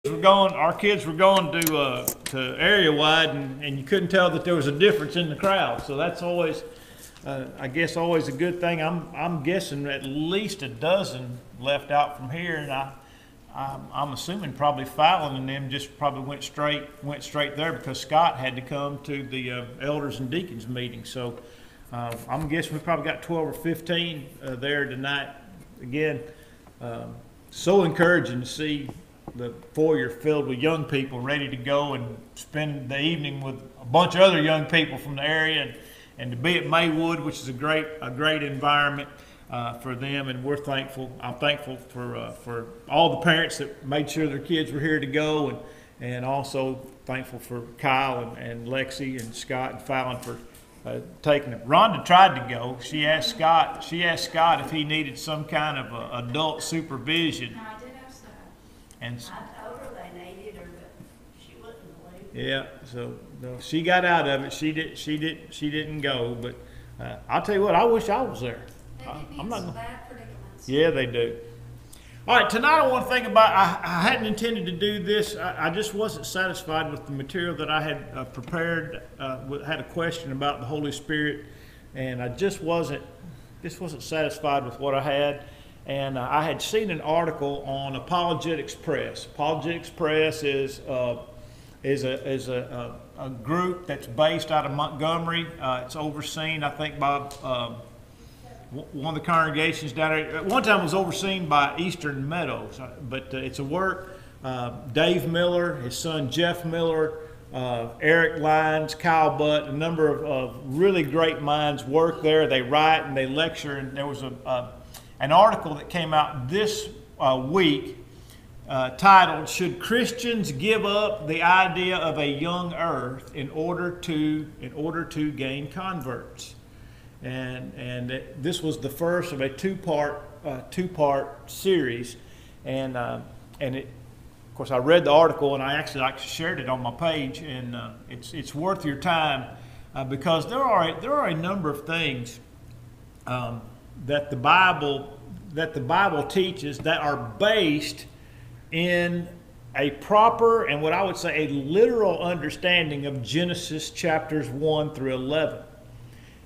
Our kids were going to area wide, and you couldn't tell that there was a difference in the crowd. So that's always, I guess, always a good thing. I'm guessing at least a dozen left out from here, and I'm assuming probably Fallon and them just probably went straight there because Scott had to come to the elders and deacons meeting. So I'm guessing we probably got 12 or 15 there tonight. Again, so encouraging to see the foyer filled with young people ready to go and spend the evening with a bunch of other young people from the area, and to be at Maywood, which is a great environment for them, and we're thankful. I'm thankful for all the parents that made sure their kids were here to go, and also thankful for Kyle and Lexi and Scott and Fallon for taking it. Rhonda tried to go. She asked Scott if he needed some kind of adult supervision. No, I did ask that. And I told her they needed her, but she wouldn't believe it. yeah, so no, she got out of it. She didn't go. But I'll tell you what, I wish I was there. I'm not. Bad predicaments. Yeah, they do. All right, tonight I want to think about. I hadn't intended to do this. I just wasn't satisfied with the material that I had prepared. Had a question about the Holy Spirit, and I just wasn't satisfied with what I had. And I had seen an article on Apologetics Press. Apologetics Press is a group that's based out of Montgomery. It's overseen, I think, by one of the congregations down there. At one time it was overseen by Eastern Meadows, but it's a work. Dave Miller, his son Jeff Miller, Eric Lyons, Kyle Butt, a number of really great minds work there. They write and they lecture, and there was an article that came out this week titled, "Should Christians Give Up the Idea of a Young Earth in order to Gain Converts?" And this was the first of a two-part series, and of course I read the article, and I actually shared it on my page, and it's worth your time because there are a number of things that the Bible teaches that are based in a proper and what I would say a literal understanding of Genesis chapters 1 through 11.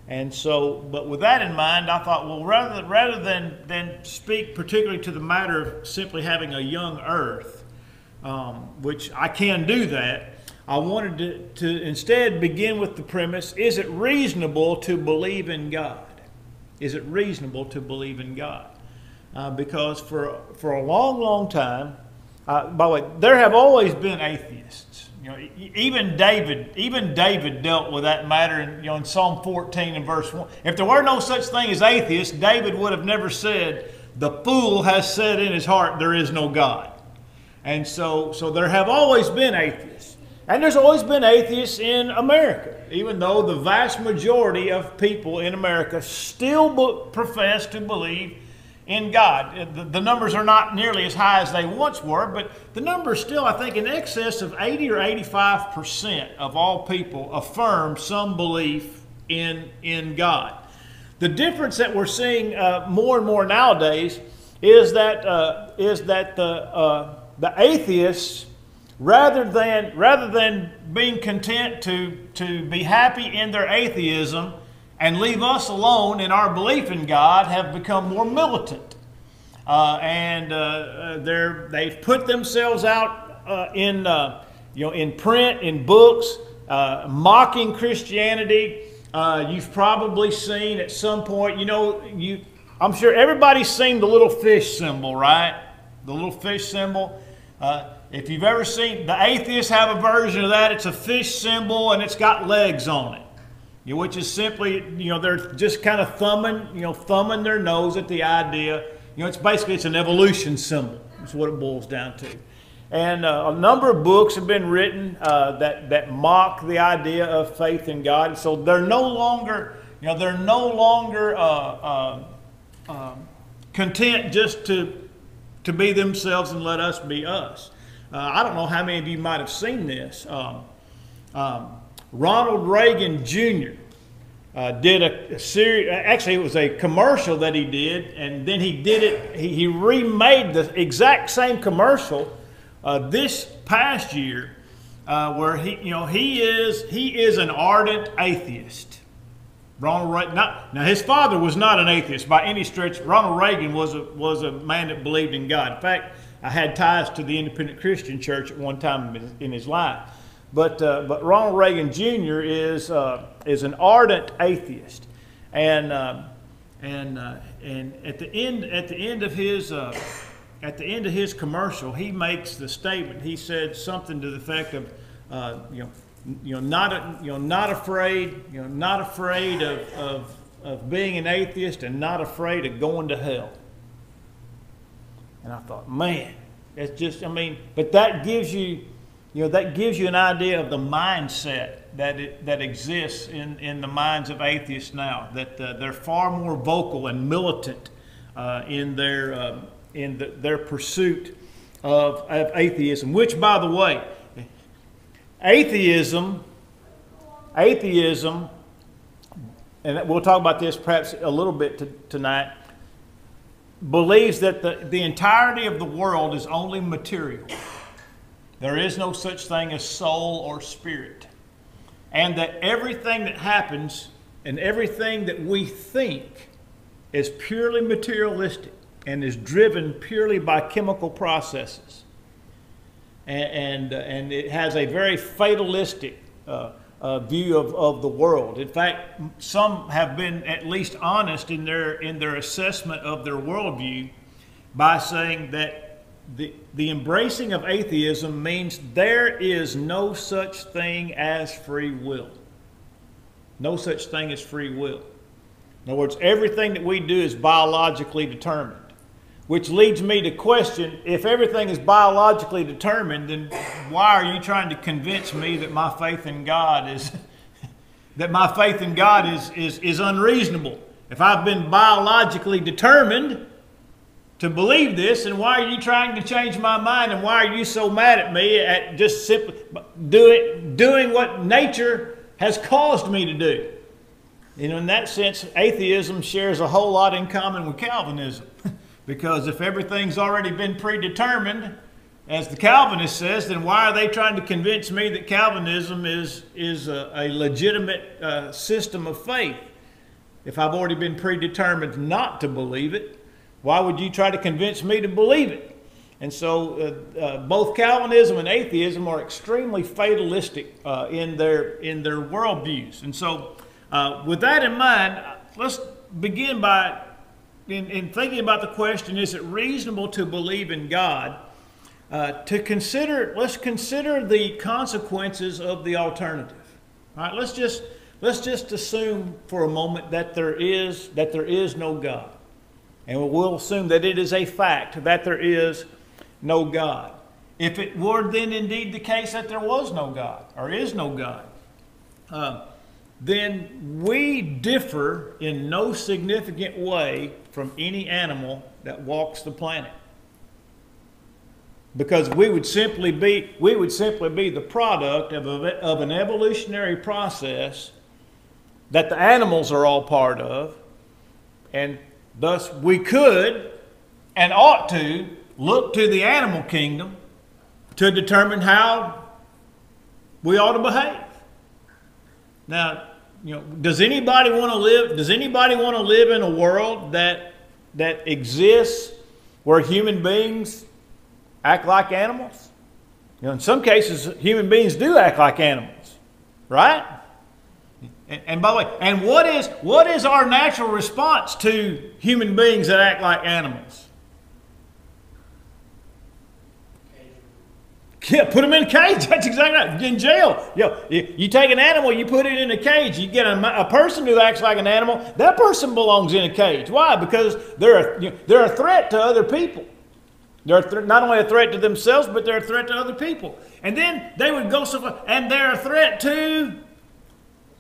And so, but with that in mind, I thought, well, rather than speak particularly to the matter of simply having a young earth, which I can do that, I wanted to instead begin with the premise: is it reasonable to believe in God? Is it reasonable to believe in God? Because for a long time, by the way, there have always been atheists. You know, even David dealt with that matter in Psalm 14 and verse 1. If there were no such thing as atheists, David would have never said, "The fool has said in his heart, there is no God." And so there have always been atheists. And there's always been atheists in America, even though the vast majority of people in America still profess to believe in God. The numbers are not nearly as high as they once were, but the number is still, I think, in excess of 80 or 85% of all people affirm some belief in God. The difference that we're seeing more and more nowadays is that the atheists, rather than being content to be happy in their atheism and leave us alone in our belief in God, have become more militant. They've put themselves out in print, in books, mocking Christianity. You've probably seen at some point, I'm sure everybody's seen the little fish symbol, right? The little fish symbol. If you've ever seen, the atheists have a version of that. It's a fish symbol and it's got legs on it. Which is simply, they're just kind of thumbing their nose at the idea. It's an evolution symbol. That's what it boils down to. And a number of books have been written that mock the idea of faith in God. So they're no longer, content just to be themselves and let us be us. I don't know how many of you might have seen this. Ronald Reagan Jr. Did a series. Actually, it was a commercial that he did, and then he remade the exact same commercial this past year, where he is an ardent atheist. Ronald Reagan. Now his father was not an atheist by any stretch. Ronald Reagan was a man that believed in God. In fact, I had ties to the Independent Christian Church at one time in his life. But Ronald Reagan Jr. is an ardent atheist, and at the end of his commercial, he makes the statement. He said something to the effect of, not afraid of being an atheist, and not afraid of going to hell. And I thought, man, it's just, but that gives you, an idea of the mindset that exists in the minds of atheists now. That they're far more vocal and militant in their pursuit of atheism. Which, by the way, atheism, and we'll talk about this perhaps a little bit tonight, believes that the entirety of the world is only material. There is no such thing as soul or spirit. And that everything that happens and everything that we think is purely materialistic and is driven purely by chemical processes. And it has a very fatalistic view of the world. In fact, some have been at least honest in their assessment of their worldview by saying that the embracing of atheism means there is no such thing as free will. No such thing as free will. In other words, everything that we do is biologically determined. Which leads me to question, if everything is biologically determined, then why are you trying to convince me that my faith in God is unreasonable? If I've been biologically determined to believe this, and why are you trying to change my mind, and why are you so mad at me at just simply doing what nature has caused me to do? In that sense, atheism shares a whole lot in common with Calvinism. Because if everything's already been predetermined, as the Calvinist says, then why are they trying to convince me that Calvinism is a legitimate system of faith? If I've already been predetermined not to believe it, why would you try to convince me to believe it? And so both Calvinism and atheism are extremely fatalistic in their worldviews. And so with that in mind, let's begin by in thinking about the question, is it reasonable to believe in God? Let's consider the consequences of the alternative. All right, let's just assume for a moment that there is no God. And we'll assume that it is a fact that there is no God. If it were then indeed the case that there was no God, or is no God, then we differ in no significant way from any animal that walks the planet. Because we would simply be the product of an evolutionary process that the animals are all part of, and thus we could and ought to look to the animal kingdom to determine how we ought to behave. Now, does anybody want to live in a world that exists where human beings act like animals? In some cases, human beings do act like animals, right? And by the way, and what is our natural response to human beings that act like animals? Yeah, put them in a cage. That's exactly right. In jail. You take an animal, you put it in a cage. You get a person who acts like an animal, that person belongs in a cage. Why? Because they're a threat to other people. They're not only a threat to themselves, but they're a threat to other people. And then they would go so far, and they're a threat to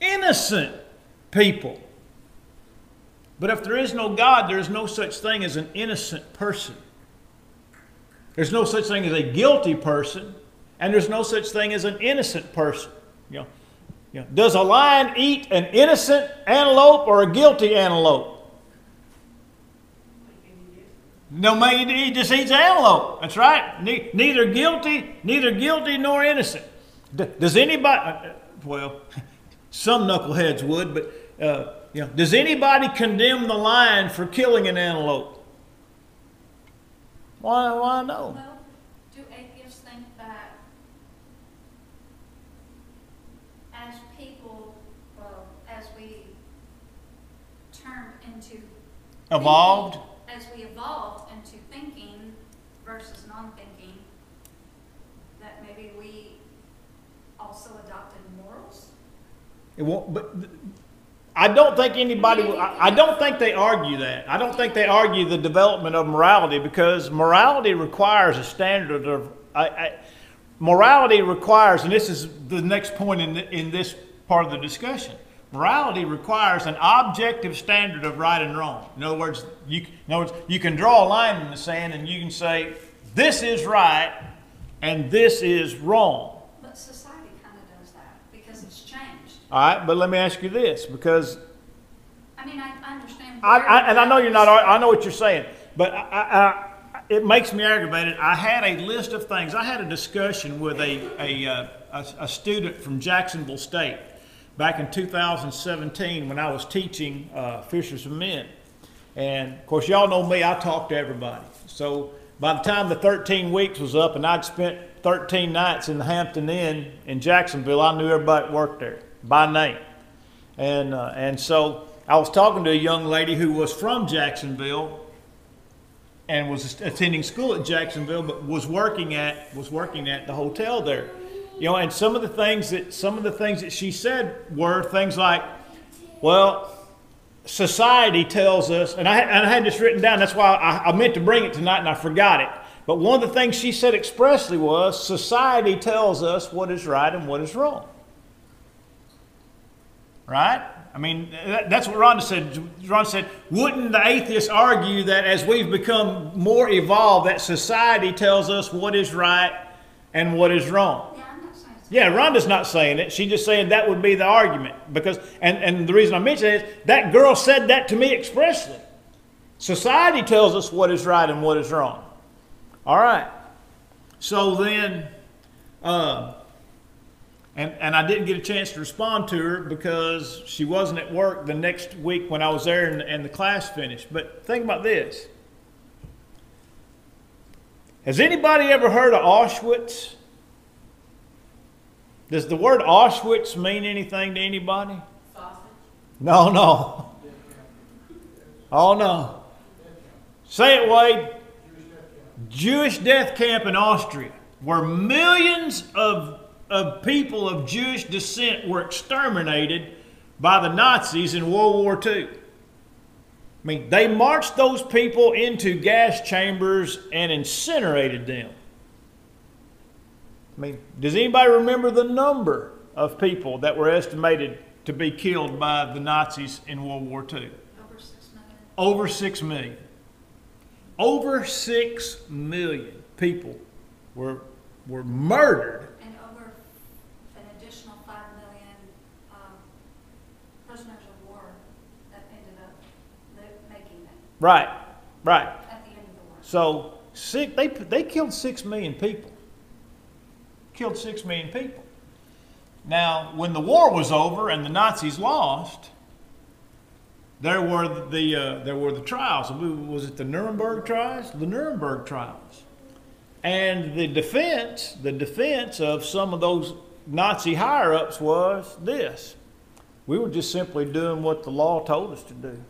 innocent people. But if there is no God, there is no such thing as an innocent person. There's no such thing as a guilty person, and there's no such thing as an innocent person. Does a lion eat an innocent antelope or a guilty antelope? No man, he just eats antelope. That's right. Neither guilty nor innocent. Does anybody? Well, some knuckleheads would, but does anybody condemn the lion for killing an antelope? Why no? Well, do atheists think that as people, well, as we turn into Evolved? thinking, as we evolved into thinking versus non-thinking, that maybe we also adopted morals? It won't, but I don't think anybody. I don't think they argue that. I don't think they argue the development of morality, because morality requires a standard of. Morality requires, and this is the next point in this part of the discussion. Morality requires an objective standard of right and wrong. In other words, you can draw a line in the sand and you can say this is right and this is wrong. But society kind of does that because it's changed. All right, but let me ask you this, because I mean, I understand. and I know you're not. I know what you're saying, but it makes me aggravated. I had a list of things. I had a discussion with a student from Jacksonville State back in 2017 when I was teaching Fishers of Men. And of course, y'all know me, I talk to everybody. So by the time the 13 weeks was up and I'd spent 13 nights in the Hampton Inn in Jacksonville, I knew everybody that worked there by name. And so I was talking to a young lady who was from Jacksonville and was attending school at Jacksonville, but was working at the hotel there. And some of the things that she said were things like, well, society tells us, and I had this written down. That's why I meant to bring it tonight and I forgot it. But one of the things she said expressly was, society tells us what is right and what is wrong. Right? I mean, that's what Rhonda said. Rhonda said, wouldn't the atheists argue that as we've become more evolved, that society tells us what is right and what is wrong? Yeah, Rhonda's not saying it. She's just saying that would be the argument. Because, and the reason I mention it is that girl said that to me expressly. Society tells us what is right and what is wrong. All right. So then, and I didn't get a chance to respond to her because she wasn't at work the next week when I was there and the class finished. But think about this. Has anybody ever heard of Auschwitz? Does the word Auschwitz mean anything to anybody? Sausage. No. Oh, no. Say it, Wade. Jewish death camp in Austria, where millions of people of Jewish descent were exterminated by the Nazis in World War II. I mean, they marched those people into gas chambers and incinerated them. I mean, does anybody remember the number of people that were estimated to be killed by the Nazis in World War II? Over 6 million. Over 6 million people were murdered. And over an additional 5 million prisoners of war that ended up making it. Right. At the end of the war. So they killed 6 million people. Killed 6 million people. Now, when the war was over and the Nazis lost, there were the trials. Was it the Nuremberg trials? The Nuremberg trials. And the defense of some of those Nazi higher-ups was this: we were just simply doing what the law told us to do.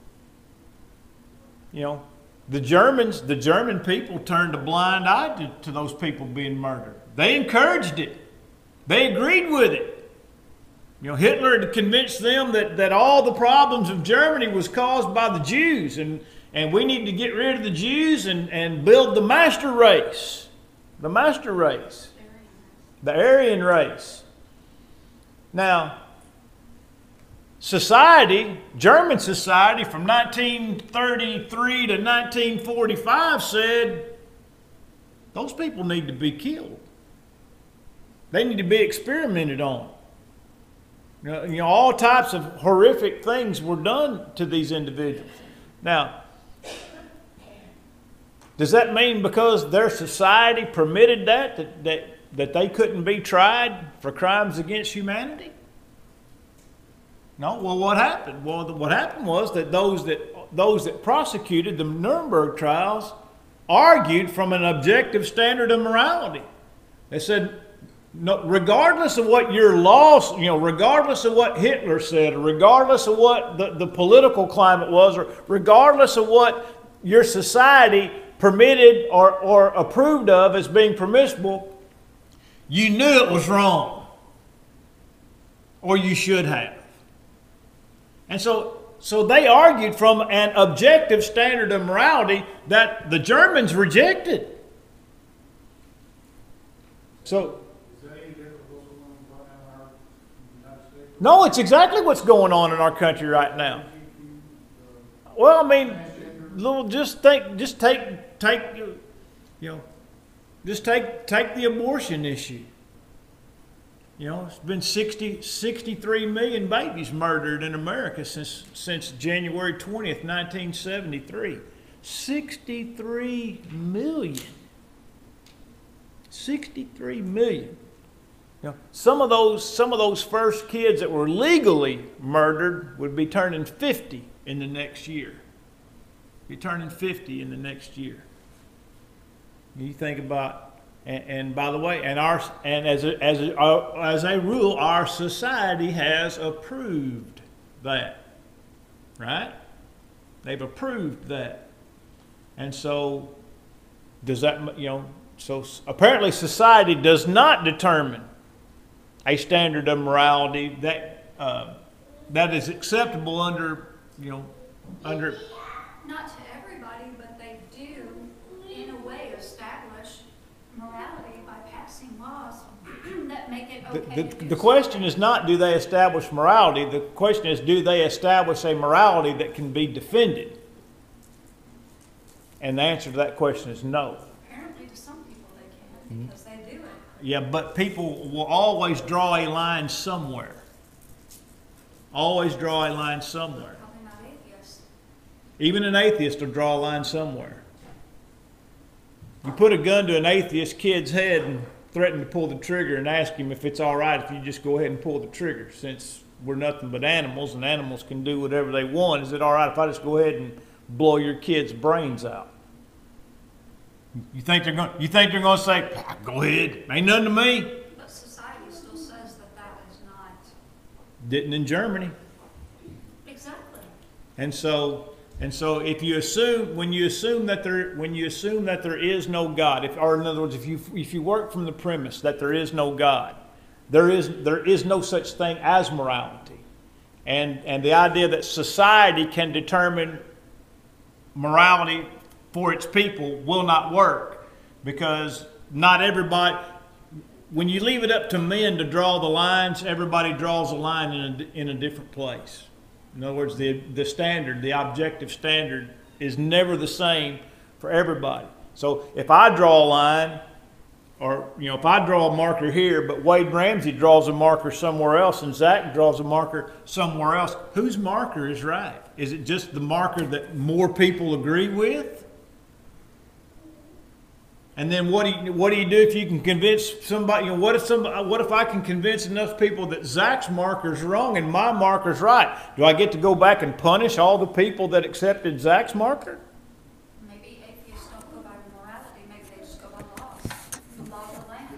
The German people turned a blind eye to those people being murdered. They encouraged it. They agreed with it. Hitler had convinced them that all the problems of Germany was caused by the Jews, and we need to get rid of the Jews and build the master race. The master race. The Aryan race. Now, German society from 1933 to 1945 said those people need to be killed. They need to be experimented on. All types of horrific things were done to these individuals. Now, Does that mean because their society permitted that they couldn't be tried for crimes against humanity? No. Well, what happened? Well, what happened was that those that prosecuted the Nuremberg trials argued from an objective standard of morality. They said, no, regardless of what your laws, regardless of what Hitler said, or regardless of what the political climate was, or regardless of what your society permitted or approved of as being permissible, you knew it was wrong, or you should have. And so they argued from an objective standard of morality that the Germans rejected. So, no, it's exactly what's going on in our country right now. Well, I mean, just take the abortion issue. It's been 63 million babies murdered in America since January 20th, 1973. 63 million. 63 million. Some of those first kids that were legally murdered would be turning 50 in the next year. Be turning 50 in the next year. You think about. And by the way, as a rule, our society has approved that, right? They've approved that, and so does that? So apparently, society does not determine a standard of morality that is acceptable under. Not to everybody, but they do, in a way, establish morality by passing laws that make it okay. The question is not do they establish morality. The question is do they establish a morality that can be defended? And the answer to that question is no. Apparently to some people they can because they do it. Yeah, but people will always draw a line somewhere. Always draw a line somewhere. Probably not atheists. Even an atheist will draw a line somewhere. You put a gun to an atheist kid's head and threaten to pull the trigger and ask him if it's all right if you just go ahead and pull the trigger. Since we're nothing but animals and animals can do whatever they want, is it all right if I just go ahead and blow your kid's brains out? You think they're going to say, go ahead, ain't nothing to me? But society still says that is not. Didn't in Germany. Exactly. And so if you assume when you assume that there is no God, or in other words, if you work from the premise that there is no God, there is no such thing as morality, and the idea that society can determine morality for its people will not work, because not everybody. When you leave it up to men to draw the lines, everybody draws a line in a different place. In other words, the standard, the objective standard, is never the same for everybody. So if I draw a line, or if I draw a marker here, but Wade Ramsey draws a marker somewhere else, and Zach draws a marker somewhere else, whose marker is right? Is it just the marker that more people agree with? And then what do you do if you can convince somebody? What if I can convince enough people that Zach's marker's wrong and my marker's right? Do I get to go back and punish all the people that accepted Zach's marker? Maybe atheists don't go by morality. Maybe they just go by law. The law of the land.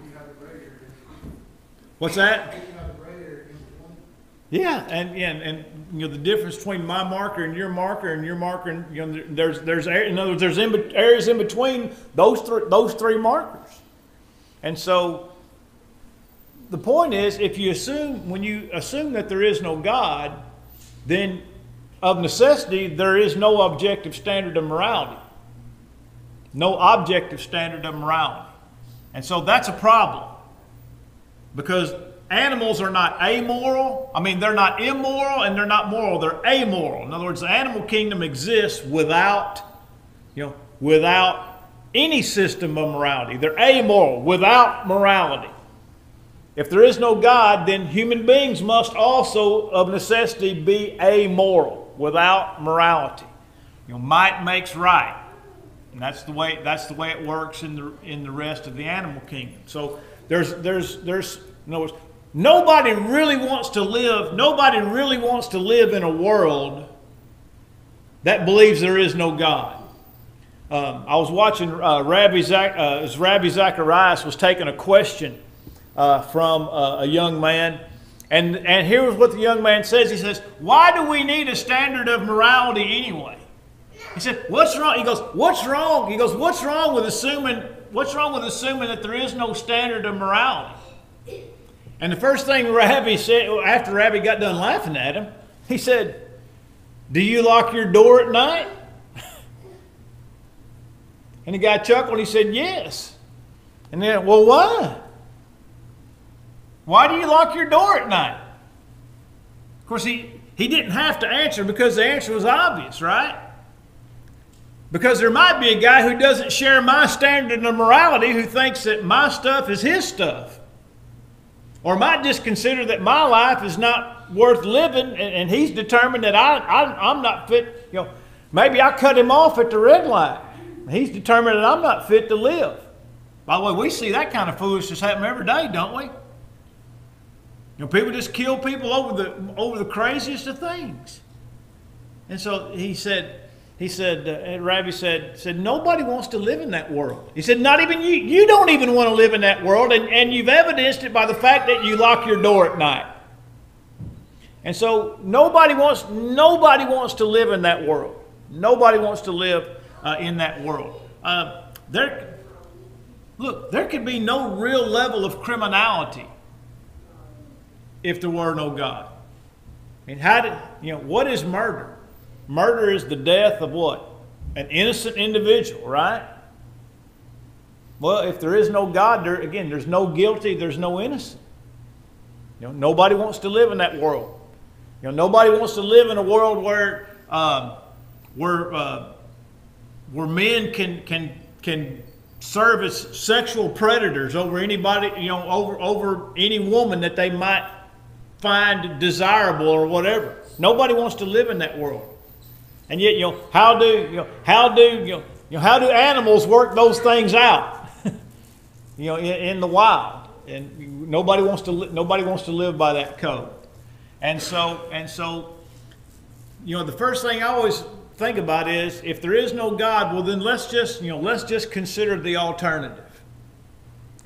What's that? Yeah, and the difference between my marker and your marker, and there's in other words, there's areas in between those three markers. And so the point is, when you assume that there is no God, then of necessity there is no objective standard of morality. No objective standard of morality. And so that's a problem, because animals are not amoral. I mean, they're not immoral and they're not moral. They're amoral. In other words, the animal kingdom exists without any system of morality. They're amoral, without morality. If there is no God, then human beings must also, of necessity, be amoral, without morality. Might makes right. And that's the way it works in the rest of the animal kingdom. So there's in other words, nobody really wants to live in a world that believes there is no God. I was watching Rabbi Zacharias was taking a question from a young man, and here was what the young man says. He says, "Why do we need a standard of morality anyway?" He said, "What's wrong?" He goes, "What's wrong?" He goes, "What's wrong with assuming that there is no standard of morality?" And the first thing Rabbi said, after Rabbi got done laughing at him, he said, "Do you lock your door at night?" And the guy chuckled. He said, "Yes." And then, "Well, why? Why do you lock your door at night?" Of course, he didn't have to answer because the answer was obvious, right? Because there might be a guy who doesn't share my standard of morality who thinks that my stuff is his stuff. Or might just consider that my life is not worth living, and he's determined that I'm not fit. You know, maybe I cut him off at the red light. He's determined that I'm not fit to live. By the way, we see that kind of foolishness happen every day, don't we? You know, people just kill people over the craziest of things. And so Rabbi said, nobody wants to live in that world. He said, not even you. You don't even want to live in that world, and you've evidenced it by the fact that you lock your door at night. And so nobody wants to live in that world. Nobody wants to live in that world. There could be no real level of criminality if there were no God. I mean, what is murder? Murder is the death of what? An innocent individual, right? Well, if there is no God, there's no guilty, there's no innocent. You know, nobody wants to live in that world. You know, nobody wants to live in a world where men can serve as sexual predators over anybody, over any woman that they might find desirable or whatever. Nobody wants to live in that world. And yet, how do animals work those things out? In the wild, and nobody wants to live by that code. And so, the first thing I always think about is, if there is no God, well then let's just consider the alternative.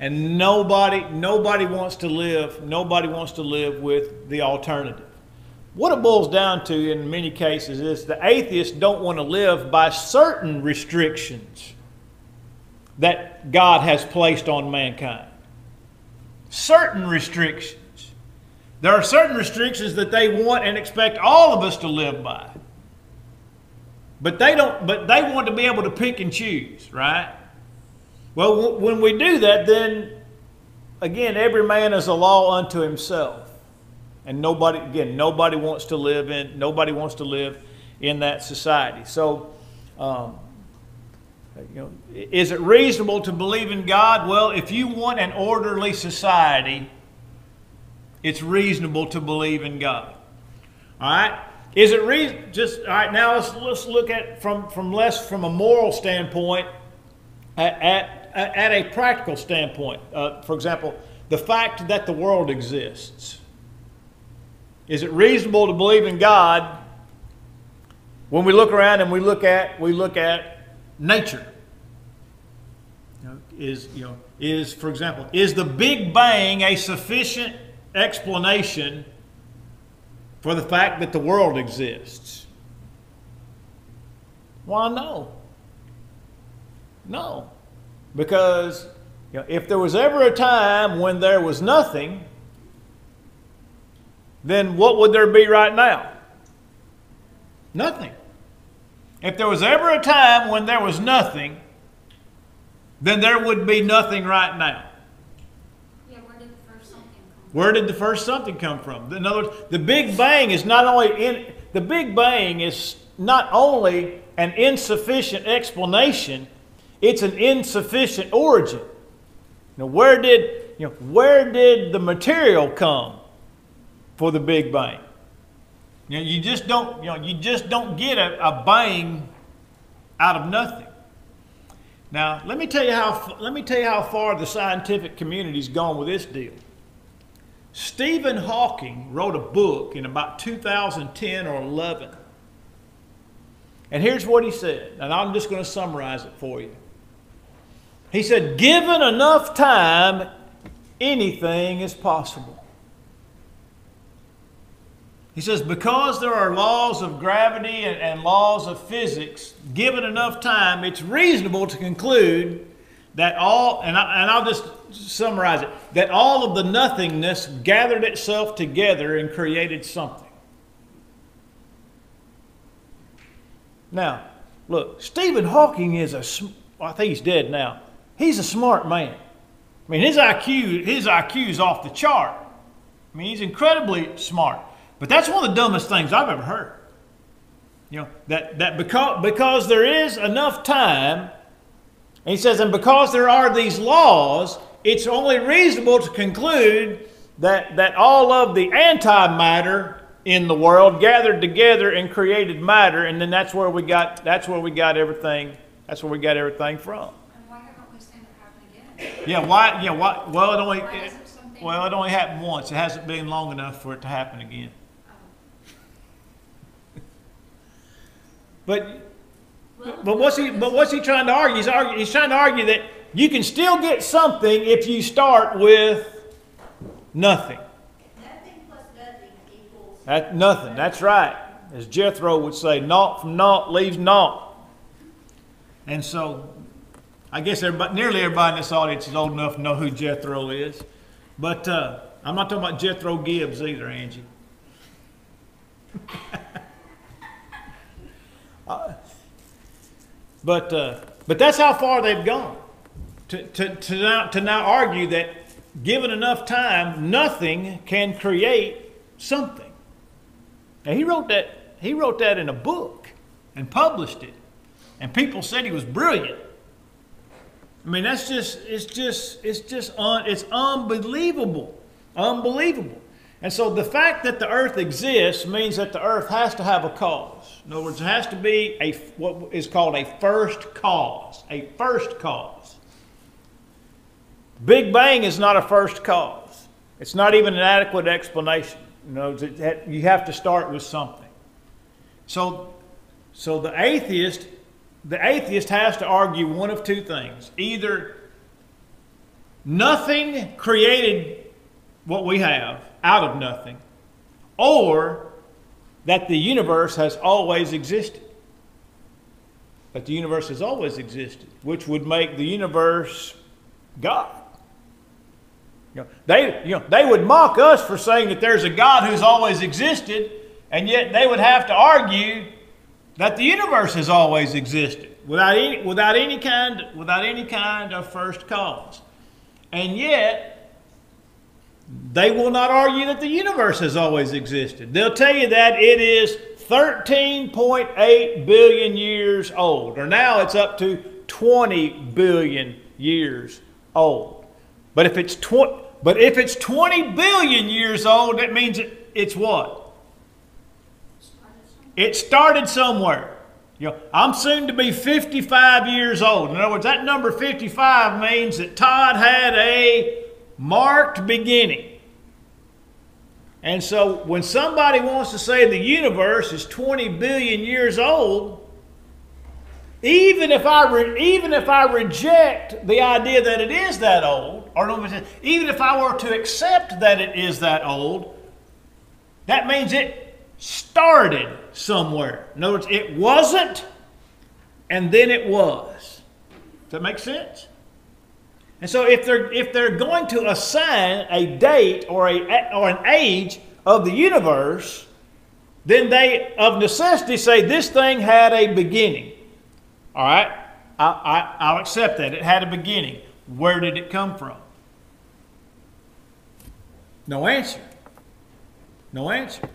And nobody wants to live with the alternative. What it boils down to in many cases is the atheists don't want to live by certain restrictions that God has placed on mankind. Certain restrictions. There are certain restrictions that they want and expect all of us to live by. But they want to be able to pick and choose, right? Well, when we do that, then again, every man is a law unto himself. And nobody wants to live in that society. So, is it reasonable to believe in God? Well, if you want an orderly society, it's reasonable to believe in God. All right. Is it all right? Now let's look at from a moral standpoint, at a practical standpoint. For example, the fact that the world exists. Is it reasonable to believe in God when we look around and we look at nature? For example, is the Big Bang a sufficient explanation for the fact that the world exists? Why, no. No. Because if there was ever a time when there was nothing, then what would there be right now? Nothing. If there was ever a time when there was nothing, then there would be nothing right now. Yeah, where did the first something come from? Where did the first something come from? In other words, the Big Bang is not only an insufficient explanation, it's an insufficient origin. Now, where did the material come for the Big Bang? You just don't get a bang out of nothing. Now, let me tell you how far the scientific community's gone with this deal. Stephen Hawking wrote a book in about 2010 or 11. And here's what he said, and I'm just going to summarize it for you. He said, given enough time, anything is possible. He says, because there are laws of gravity and laws of physics, given enough time, it's reasonable to conclude that all, and I'll just summarize it, that all of the nothingness gathered itself together and created something. Now, look, Stephen Hawking is I think he's dead now. He's a smart man. I mean, his IQ is off the chart. I mean, he's incredibly smart. But that's one of the dumbest things I've ever heard. You know, that because there is enough time, and he says, and because there are these laws, it's only reasonable to conclude that all of the antimatter in the world gathered together and created matter, and then that's where we got everything. That's where we got everything from. And why haven't we seen it happen again? Yeah, why? Yeah, why? Well, it only happened once. It hasn't been long enough for it to happen again. But what's he trying to argue? He's trying to argue that you can still get something if you start with nothing. Nothing plus nothing equals. Nothing. That's right. As Jethro would say, naught from naught leaves naught. And so, I guess nearly everybody in this audience is old enough to know who Jethro is. But I'm not talking about Jethro Gibbs either, Angie. But that's how far they've gone to now argue that given enough time, nothing can create something. Now he wrote that in a book and published it, and people said he was brilliant. I mean, it's unbelievable, unbelievable. And so the fact that the earth exists means that the earth has to have a cause. In other words, it has to be what is called a first cause. A first cause. Big Bang is not a first cause. It's not even an adequate explanation. You have to start with something. So the atheist has to argue one of two things. Either nothing created what we have out of nothing, or that the universe has always existed. That the universe has always existed, which would make the universe God. They would mock us for saying that there's a God who's always existed, and yet they would have to argue that the universe has always existed without any kind of first cause. And yet they will not argue that the universe has always existed. They'll tell you that it is 13.8 billion years old, or now it's up to 20 billion years old. But if it's 20 billion years old, that means it's what? It started somewhere. I'm soon to be 55 years old. In other words, that number 55 means that Todd had a marked beginning. And so when somebody wants to say the universe is 20 billion years old, even if I reject the idea that it is that old, or even if I were to accept that it is that old, that means it started somewhere. In other words, it wasn't, and then it was. Does that make sense? And so if they're going to assign a date or an age of the universe, then they of necessity say this thing had a beginning. All right? I'll accept that. It had a beginning. Where did it come from? No answer. No answer.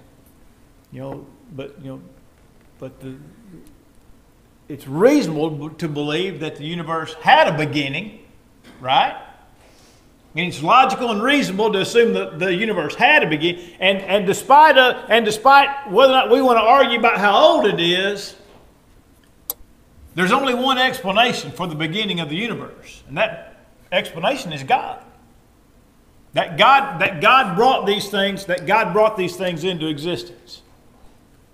It's reasonable to believe that the universe had a beginning. Right? I mean, it's logical and reasonable to assume that the universe had a beginning. And despite whether or not we want to argue about how old it is, There's only one explanation for the beginning of the universe, and that explanation is God. That God brought these things into existence.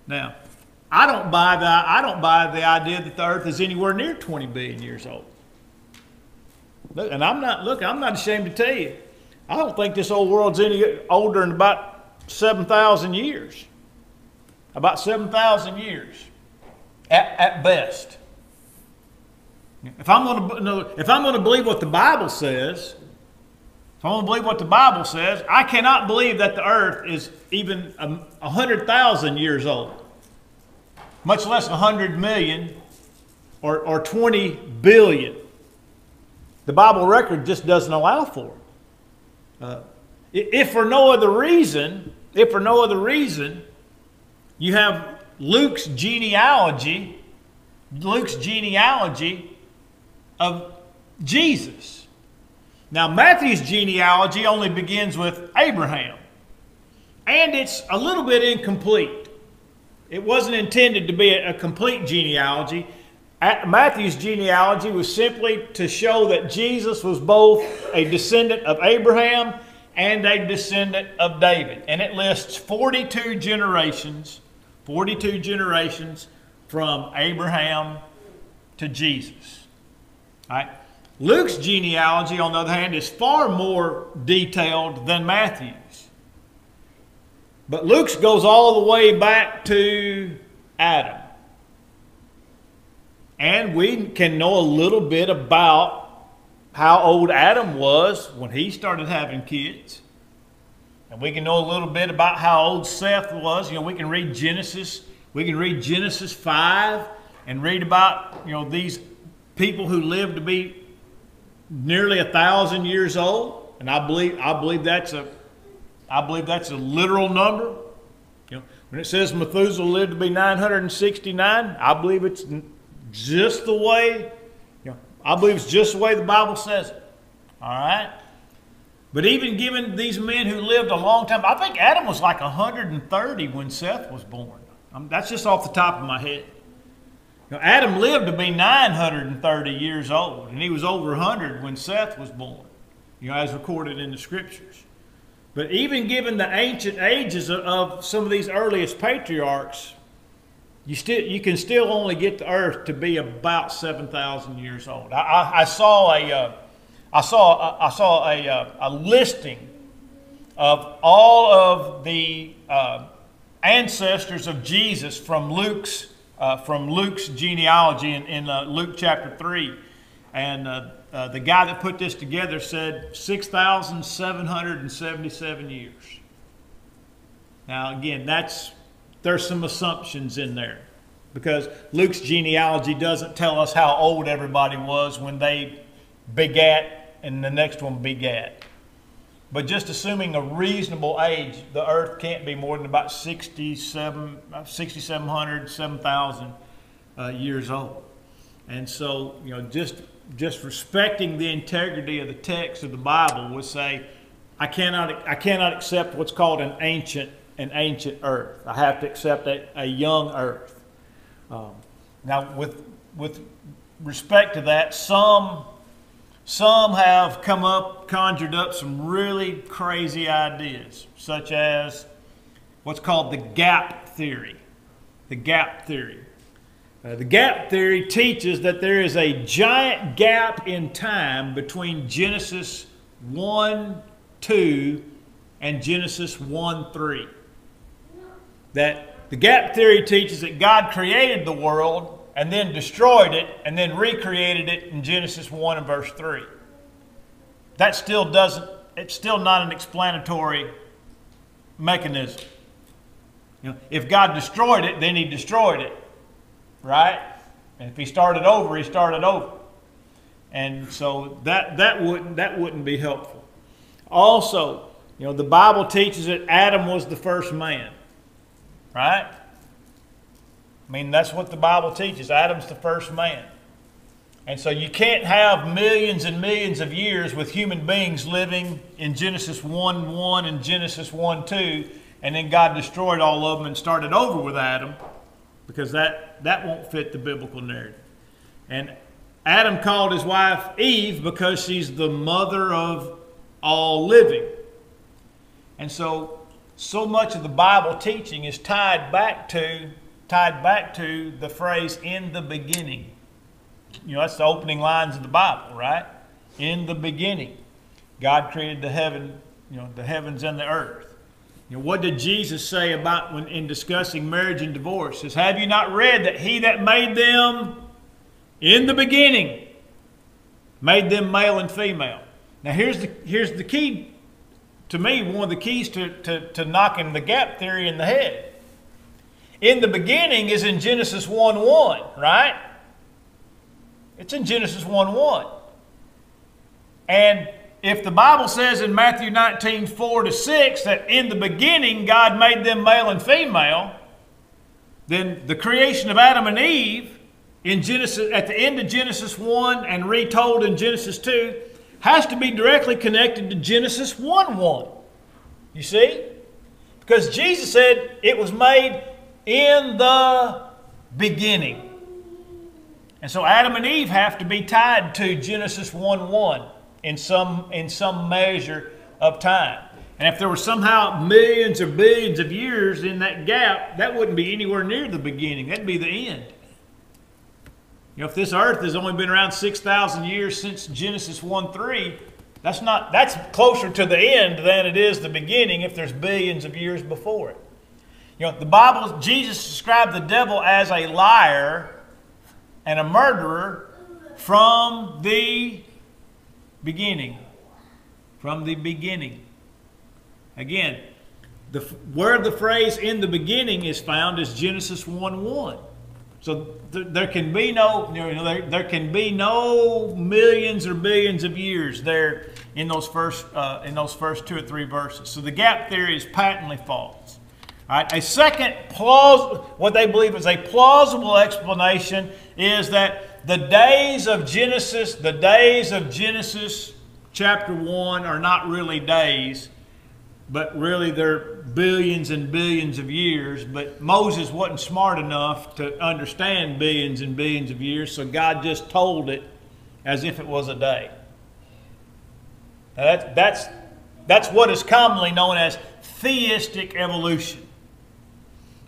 Now, I don't buy the idea that the earth is anywhere near 20 billion years old. Look, and I'm not ashamed to tell you, I don't think this old world's any older than about 7,000 years. About 7,000 years at best. If I'm going to believe what the Bible says, I cannot believe that the earth is even 100,000 years old, much less 100 million or 20 billion. The Bible record just doesn't allow for it. If for no other reason, you have Luke's genealogy of Jesus. Now, Matthew's genealogy only begins with Abraham, and it's a little bit incomplete. It wasn't intended to be a complete genealogy. Matthew's genealogy was simply to show that Jesus was both a descendant of Abraham and a descendant of David. And it lists 42 generations from Abraham to Jesus. All right? Luke's genealogy, on the other hand, is far more detailed than Matthew's. But Luke's goes all the way back to Adam. And we can know a little bit about how old Adam was when he started having kids. And we can know a little bit about how old Seth was. We can read Genesis. We can read Genesis 5 and read about, these people who lived to be nearly 1,000 years old. And I believe that's a literal number. When it says Methuselah lived to be 969, I believe it's just the way, the Bible says it. All right? But even given these men who lived a long time, I think Adam was like 130 when Seth was born. That's just off the top of my head. Adam lived to be 930 years old, and he was over 100 when Seth was born, as recorded in the Scriptures. But even given the ancient ages of some of these earliest patriarchs, you can still only get the earth to be about 7,000 years old. I saw a listing of all of the ancestors of Jesus from Luke's genealogy in Luke chapter 3, and the guy that put this together said 6,777 years. Now again, there's some assumptions in there, because Luke's genealogy doesn't tell us how old everybody was when they begat and the next one begat. But just assuming a reasonable age, the earth can't be more than about 6,700, 7,000 years old. And so, just respecting the integrity of the text of the Bible would say, I cannot accept what's called an ancient earth. I have to accept a young earth. Now, with respect to that, some have conjured up some really crazy ideas, such as what's called the gap theory. The gap theory. The gap theory teaches that there is a giant gap in time between Genesis 1:2 and Genesis 1:3. That the gap theory teaches that God created the world and then destroyed it and then recreated it in Genesis 1 and verse 3. It's still not an explanatory mechanism. If God destroyed it, then He destroyed it. Right? And if He started over, He started over. And so that wouldn't be helpful. Also, the Bible teaches that Adam was the first man. Right? That's what the Bible teaches. Adam's the first man. And so you can't have millions and millions of years with human beings living in Genesis 1:1 and Genesis 1:2, and then God destroyed all of them and started over with Adam, because that won't fit the biblical narrative. And Adam called his wife Eve because she's the mother of all living. And so much of the Bible teaching is tied back to the phrase "in the beginning." You know, that's the opening lines of the Bible, right? In the beginning, God created the heavens and the earth. You know, what did Jesus say about when in discussing marriage and divorce? He says, "Have you not read that He that made them in the beginning made them male and female?" Now here's the key to me, one of the keys to knocking the gap theory in the head. In the beginning is in Genesis 1:1, right? It's in Genesis 1:1. And if the Bible says in Matthew 19:4-6 that in the beginning God made them male and female, then the creation of Adam and Eve in Genesis, at the end of Genesis 1 and retold in Genesis 2, has to be directly connected to Genesis 1:1. You see? Because Jesus said it was made in the beginning. And so Adam and Eve have to be tied to Genesis 1:1 in some measure of time. And if there were somehow millions or billions of years in that gap, that wouldn't be anywhere near the beginning. That'd be the end. You know, if this earth has only been around 6,000 years since Genesis 1:3, that's closer to the end than it is the beginning if there's billions of years before it. You know, the Bible, Jesus described the devil as a liar and a murderer from the beginning. From the beginning. Again, where the phrase "in the beginning" is found is Genesis 1:1. So there can be no, there can be no millions or billions of years there in those first 2 or 3 verses. So the gap theory is patently false. All right. A second what they believe is a plausible explanation is that the days of Genesis chapter 1 are not really days, but really they're billions and billions of years. But Moses wasn't smart enough to understand billions and billions of years, so God just told it as if it was a day. Now that's what is commonly known as theistic evolution.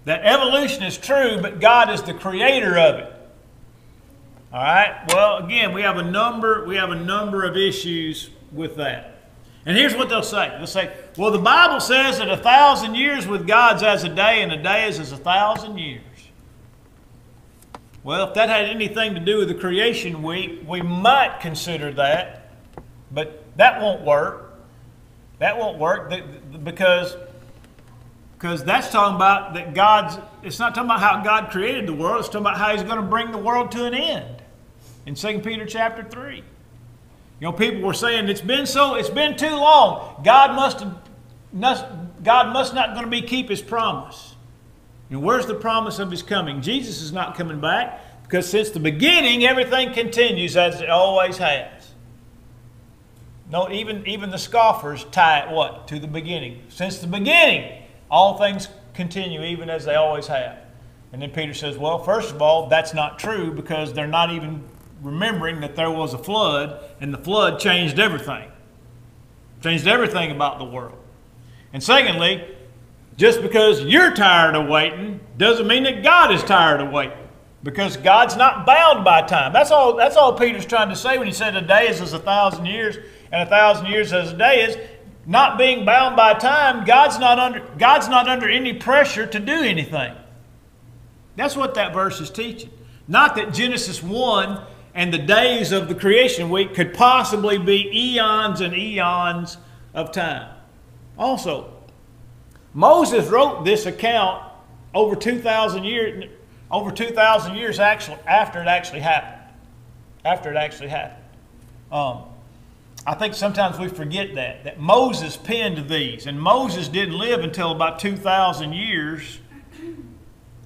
That evolution is true, but God is the creator of it. All right. Well, again, we have a number of issues with that. And here's what they'll say. They'll say, "Well, the Bible says that 1,000 years with God's as a day, and a day is as 1,000 years." Well, if that had anything to do with the creation week, we might consider that, but that won't work. That won't work because that's talking about that it's not talking about how God created the world, it's talking about how He's going to bring the world to an end in 2 Peter chapter 3. You know, people were saying it's been too long. God must not going to keep His promise. You know, where's the promise of His coming? Jesus is not coming back because since the beginning everything continues as it always has. No, even the scoffers tie it what? To the beginning. Since the beginning, all things continue even as they always have. And then Peter says, well, first of all, that's not true because they're not even remembering that there was a flood, and the flood changed everything. Changed everything about the world. And secondly, just because you're tired of waiting doesn't mean that God is tired of waiting. Because God's not bound by time. That's all Peter's trying to say when he said a day is as 1,000 years and 1,000 years as a day is. Not being bound by time, God's not under any pressure to do anything. That's what that verse is teaching. Not that Genesis 1 and the days of the creation week could possibly be eons and eons of time. Also, Moses wrote this account over 2,000 years actually after it actually happened. I think sometimes we forget that Moses penned these, and Moses didn't live until about 2,000 years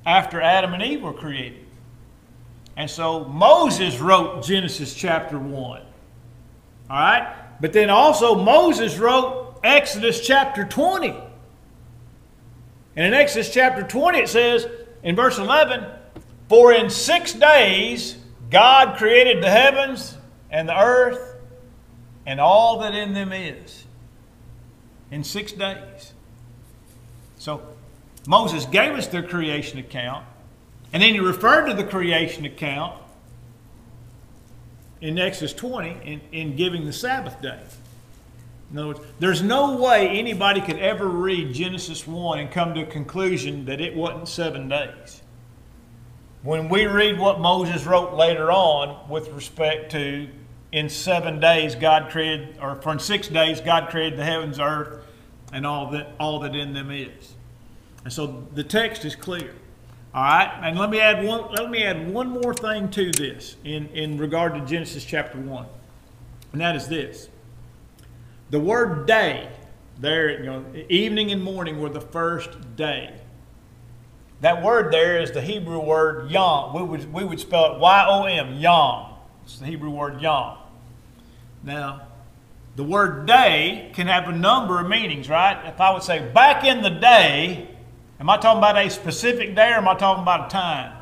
after Adam and Eve were created. And so Moses wrote Genesis chapter 1. All right? But then also Moses wrote Exodus chapter 20. And in Exodus chapter 20 it says, in verse 11, "For in 6 days God created the heavens and the earth and all that in them is in 6 days. So Moses gave us the creation account, and then he referred to the creation account in Exodus 20 in giving the Sabbath day. In other words, there's no way anybody could ever read Genesis 1 and come to a conclusion that it wasn't 7 days. When we read what Moses wrote later on with respect to in 7 days God created, or for in 6 days God created the heavens, earth, and all that in them is. And so the text is clear. All right, and let me add one more thing to this in regard to Genesis chapter 1, and that is this. The word day, there, evening and morning were the first day. That word there is the Hebrew word yom. We would spell it Y-O-M, yom. It's the Hebrew word yom. Now, the word day can have a number of meanings, right? If I would say back in the day, am I talking about a specific day or am I talking about a time?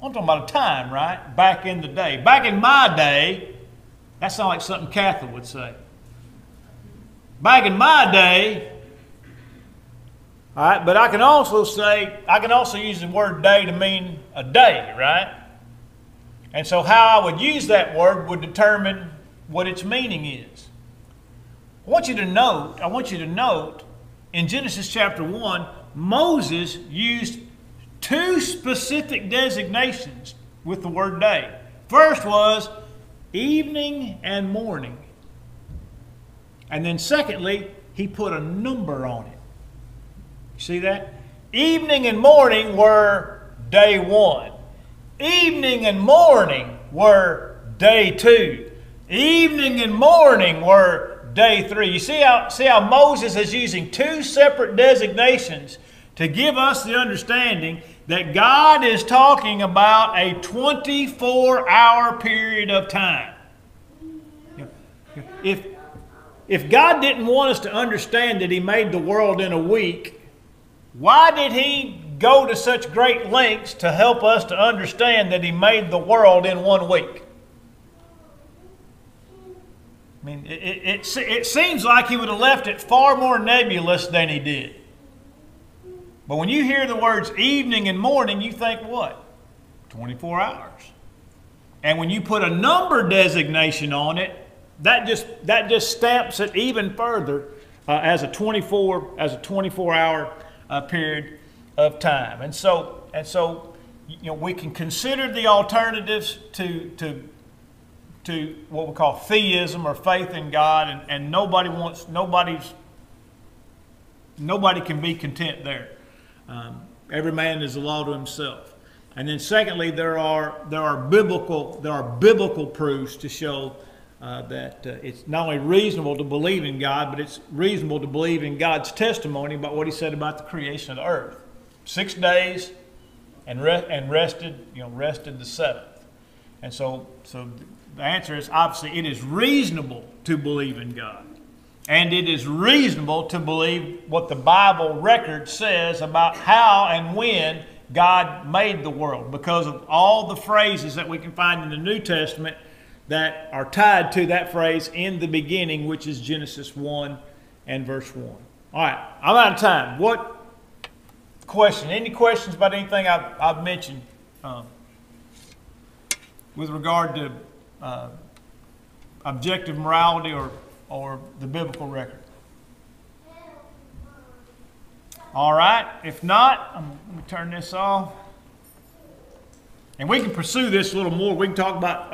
I'm talking about a time, right? Back in the day. Back in my day, that sounds like something Kathy would say. Back in my day, all right, but I can also use the word day to mean a day, right? And so how I would use that word would determine what its meaning is. I want you to note in Genesis chapter 1, Moses used 2 specific designations with the word day. First was evening and morning. And then secondly, he put a number on it. You see that? Evening and morning were day 1. Evening and morning were day 2. Evening and morning were day 3. You see how Moses is using 2 separate designations to give us the understanding that God is talking about a 24-hour period of time. If God didn't want us to understand that He made the world in a week, why did He go to such great lengths to help us to understand that He made the world in 1 week? I mean, it seems like He would have left it far more nebulous than He did. But when you hear the words evening and morning, you think what? 24 hours. And when you put a number designation on it, that just stamps it even further as a 24-hour period of time. And so we can consider the alternatives to what we call theism or faith in God, and nobody can be content there. Every man is a law to himself. And then secondly, there are biblical proofs to show that it's not only reasonable to believe in God, but it's reasonable to believe in God's testimony about what He said about the creation of the earth. 6 days and rested the 7th. And so the answer is obviously it is reasonable to believe in God. And it is reasonable to believe what the Bible record says about how and when God made the world, because of all the phrases that we can find in the New Testament that are tied to that phrase in the beginning, which is Genesis 1 and verse 1. All right, I'm out of time. What question? Any questions about anything I've mentioned with regard to objective morality or the biblical record? All right, if not, I'm going to turn this off. And we can pursue this a little more. We can talk about